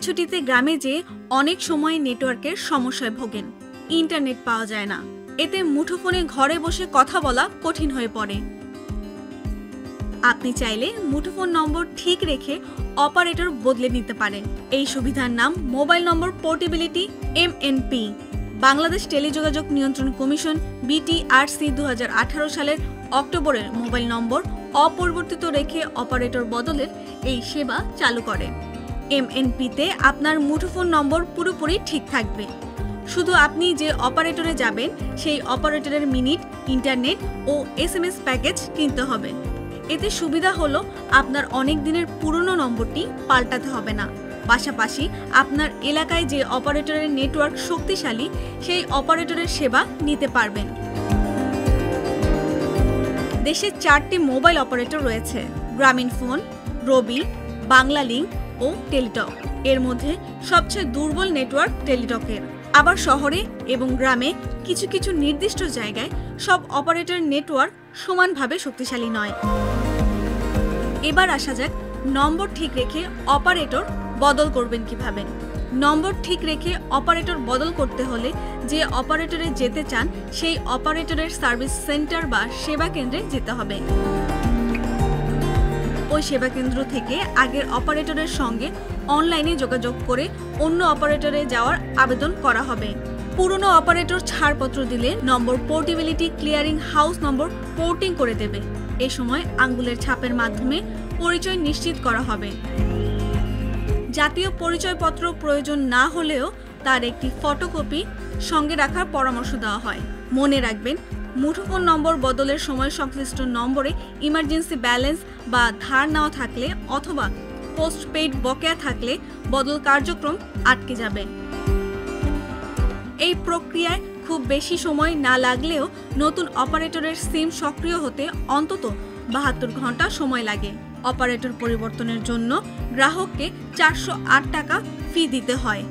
ছুটিতে গ্রামে যেয়ে অনেক সময় নেটওয়ার্কের সমস্যায় ভোগেন, ইন্টারনেট পাওয়া যায় না। এতে মুঠোফোনে ঘরে বসে কথা বলা কঠিন হয়ে পড়ে। আপনি চাইলে মুঠোফোন নম্বর ঠিক রেখে অপারেটর বদলে নিতে পারেন। এই সুবিধার নাম mobile number portability MNP। Bangladesh টেলিযোগাযোগ নিয়ন্ত্রণ কমিশন BTRC 2018 সালের অক্টোবরের মোবাইল নম্বর অপরিবর্তিত রেখে অপারেটর বদলের এই সেবা চালু করে। MNP-তে আপনার মুঠোফোন নম্বর পুরোপুরি ঠিক থাকবে। শুধু আপনি যে অপারেটরে যাবেন সেই অপারেটরের মিনিট, ইন্টারনেট ও SMS প্যাকেজ কিনতে হবে। এতে সুবিধা হলো আপনার অনেক দিনের পুরনো নম্বরটি পাল্টাতে হবে না। পাশাপাশি আপনার এলাকায় যে অপারেটরের নেটওয়ার্ক শক্তিশালী সেই অপারেটরের সেবা নিতে পারবেন। দেশে 4টি মোবাইল অপারেটর রয়েছে: গ্রামীণফোন, রবি, বাংলালিংক ও টেলিটক। এর মধ্যে সবচেয়ে দুর্বল নেটওয়ার্ক টেলিটকের। আবার শহরে এবং গ্রামে কিছু কিছু নির্দিষ্ট জায়গায় সব অপারেটর নেটওয়ার্ক সমানভাবে শক্তিশালী নয়। এবার আসা যাক নম্বর ঠিক রেখে অপারেটর বদল করবেন কিভাবে। নম্বর ঠিক রেখে অপারেটর বদল করতে হলে যে অপারেটরে যেতে চান সেই অপারেটরের সার্ভিস সেন্টার বা সেবা কেন্দ্রে যেতে হবে। ওই সেবা কেন্দ্র থেকে আগের অপারেটরের সঙ্গে অনলাইনে যোগাযোগ করে অন্য অপারেটরে যাওয়ার আবেদন করা হবে। পুরনো অপারেটর ছাড়পত্র দিলে নম্বর পোর্টেবিলিটি ক্লিয়ারিং হাউস নম্বর পোর্টিং করে দেবে। এ সময় আঙ্গুলের ছাপের মাধ্যমে পরিচয় নিশ্চিত করা হবে। জাতীয় পরিচয়পত্র প্রয়োজন না হলেও তার একটি ফটোকপি সঙ্গে রাখার পরামর্শ দেওয়া হয়। মনে রাখবেন, মুঠোফোন নম্বর বদলের সময় সংশ্লিষ্ট নম্বরে ইমার্জেন্সি ব্যালেন্স বা ধার নেওয়া থাকলে অথবা পোস্টপেইড বকেয়া থাকলে বদল কার্যক্রম আটকে যাবে। এই প্রক্রিয়ায় খুব বেশি সময় না লাগলেও নতুন অপারেটরের সিম সক্রিয় হতে অন্তত 72 ঘন্টা সময় লাগে। অপারেটর পরিবর্তনের জন্য গ্রাহককে 408 টাকা ফি দিতে হয়।